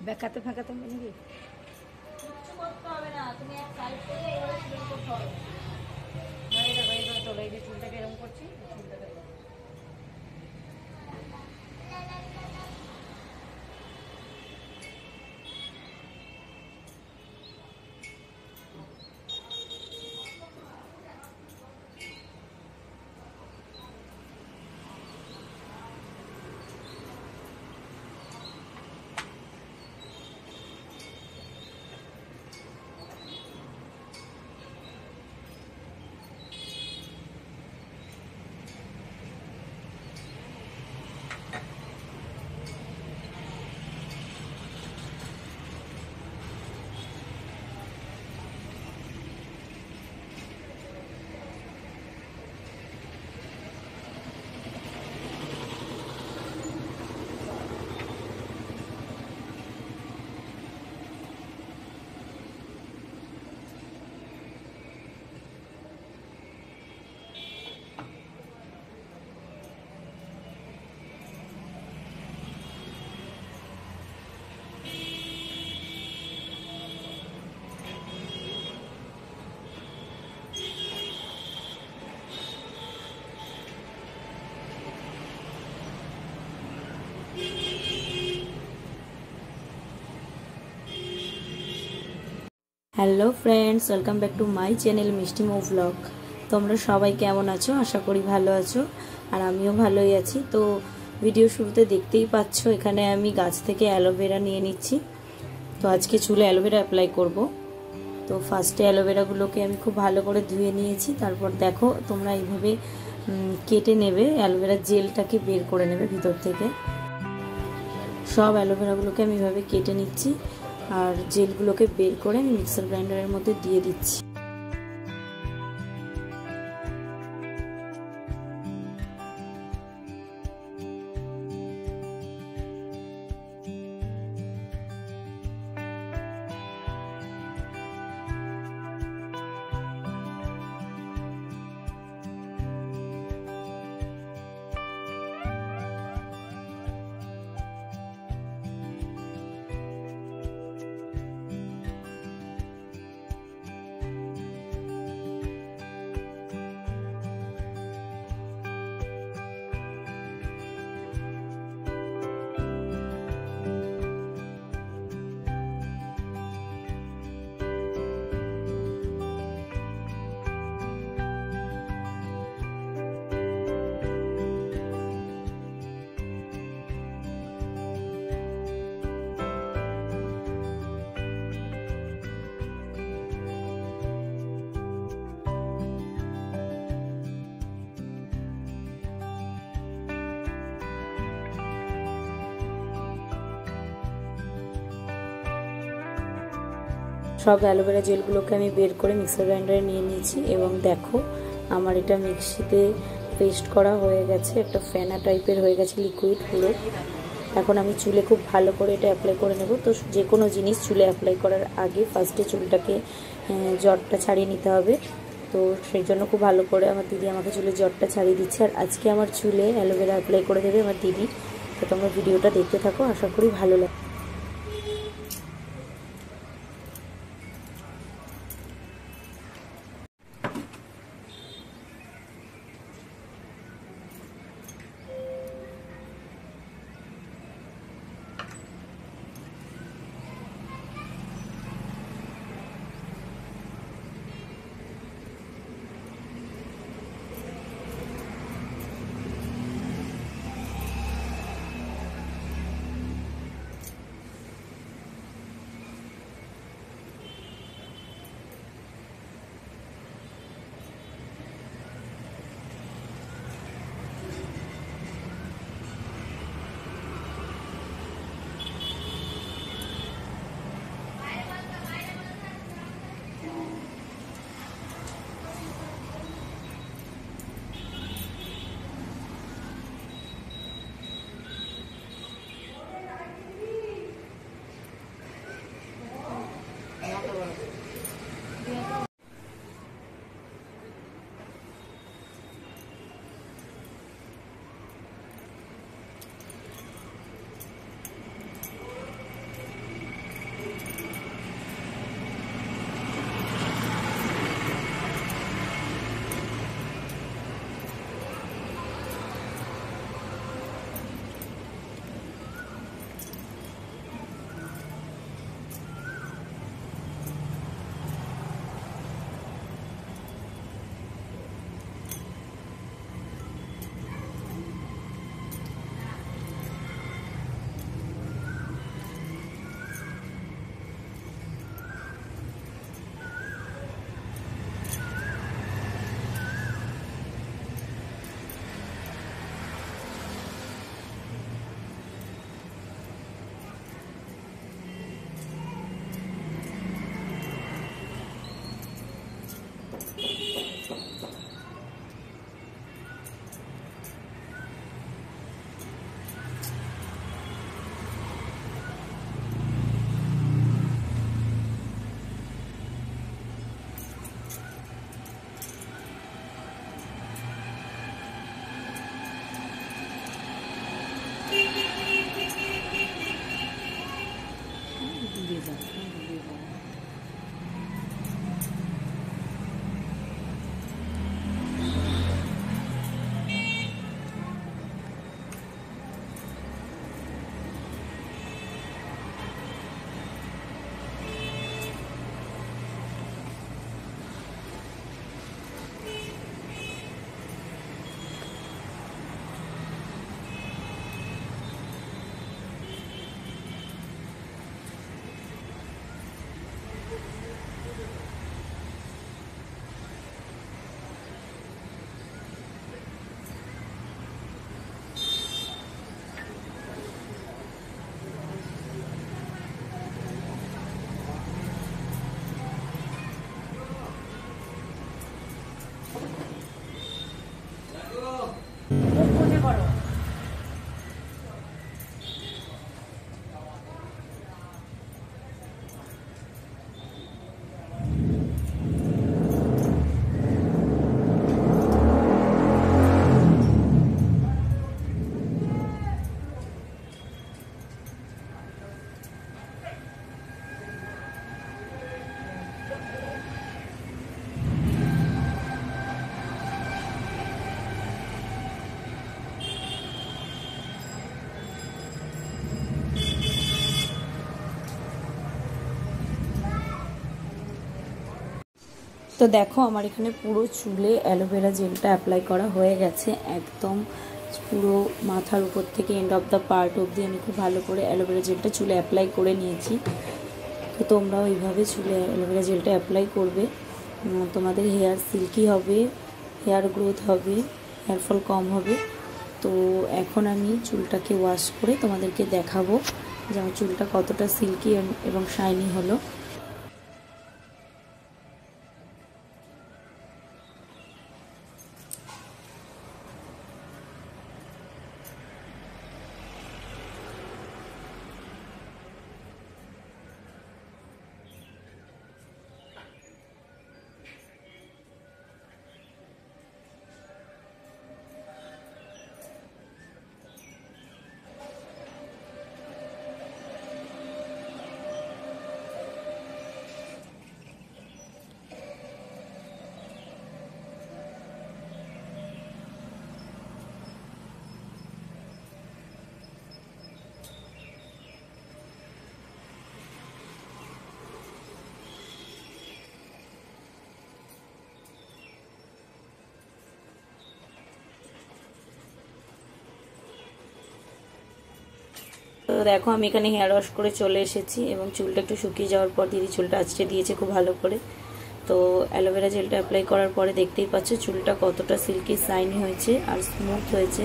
বেকাতে ফেঁকাতে নাকি কিচ্ছু করতে হবে না, তুমি এক সাইড থেকে এইভাবে চুল করতে হবে। এইভাবে তোলো, এই যে চুলটাকে এরকম করছি, চুলটাকে hello friends, welcome back to my channel Mishti Mou blog. তোমরা সবাই কেমন আছো? আশা করি ভালো আছো, আর আমিও ভালোই আছি। তো ভিডিও শুরুতে দেখতেই পাচ্ছ এখানে আমি গাছ থেকে অ্যালোভেরা নিয়ে নিচ্ছি। তো আজকে চুলে অ্যালোভেরা অ্যাপ্লাই করব। তো ফার্স্টে অ্যালোভেরাগুলোকে আমি খুব ভালো করে ধুয়ে নিয়েছি। তারপর দেখো তোমরা এইভাবে কেটে নেবে, অ্যালোভেরার জেলটাকে বের করে নেবে ভিতর থেকে। সব অ্যালোভেরাগুলোকে আমি এইভাবে কেটে নিচ্ছি, আর জেলগুলোকে বের করে আমি মিক্সার গ্রাইন্ডারের মধ্যে দিয়ে দিচ্ছি। সব অ্যালোভেরা জেলগুলোকে আমি বের করে মিক্সার গ্রাইন্ডারে নিয়ে নিয়েছি, এবং দেখো আমার এটা মিক্সিতে পেস্ট করা হয়ে গেছে, একটা ফেনা টাইপের হয়ে গেছে, লিকুইড পুরো। এখন আমি চুলে খুব ভালো করে এটা অ্যাপ্লাই করে নেব। তো যে কোনো জিনিস চুলে অ্যাপ্লাই করার আগে ফার্স্টে চুলটাকে জটটা ছাড়িয়ে নিতে হবে। তো সেই জন্য খুব ভালো করে আমার দিদি আমাকে চুলে জটটা ছাড়িয়ে দিচ্ছে। আর আজকে আমার চুলে অ্যালোভেরা অ্যাপ্লাই করে দেবে আমার দিদি। তো তোমরা ভিডিওটা দেখতে থাকো, আশা করি ভালো লাগে। তো দেখো আমার এখানে পুরো চুলে অ্যালোভেরা জেলটা অ্যাপ্লাই করা হয়ে গেছে, একদম পুরো মাথার উপর থেকে এন্ড অফ দ্য পার্ট অবধি আমি খুব ভালো করে অ্যালোভেরা জেলটা চুলে অ্যাপ্লাই করে নিয়েছি। তো তোমরাও এইভাবে চুলে অ্যালোভেরা জেলটা অ্যাপ্লাই করবে, তোমাদের হেয়ার সিল্কি হবে, হেয়ার গ্রোথ হবে, হেয়ার ফল কম হবে। তো এখন আমি চুলটাকে ওয়াশ করে তোমাদেরকে দেখাবো যে আমার চুলটা কতটা সিল্কি এবং শাইনি হলো। তো দেখো আমি এখানে হেয়ার ওয়াশ করে চলে এসেছি এবং চুলটা একটু শুকিয়ে যাওয়ার পর দিদি চুলটা আঁচড়ে দিয়েছে খুব ভালো করে। তো অ্যালোভেরা জেলটা অ্যাপ্লাই করার পরে দেখতেই পাচ্ছ চুলটা কতটা সিল্কি শাইনি হয়েছে আর স্মুথ হয়েছে।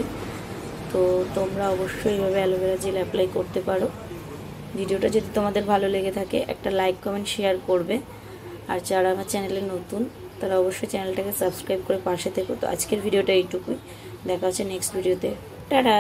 তো তোমরা অবশ্যই এইভাবে অ্যালোভেরা জেল অ্যাপ্লাই করতে পারো। ভিডিওটা যদি তোমাদের ভালো লেগে থাকে একটা লাইক কমেন্ট শেয়ার করবে, আর যারা আমার চ্যানেলে নতুন তারা অবশ্যই চ্যানেলটাকে সাবস্ক্রাইব করে পাশে থেকো। তো আজকের ভিডিওটা এইটুকুই, দেখা হচ্ছে নেক্সট ভিডিওতে। টাটা।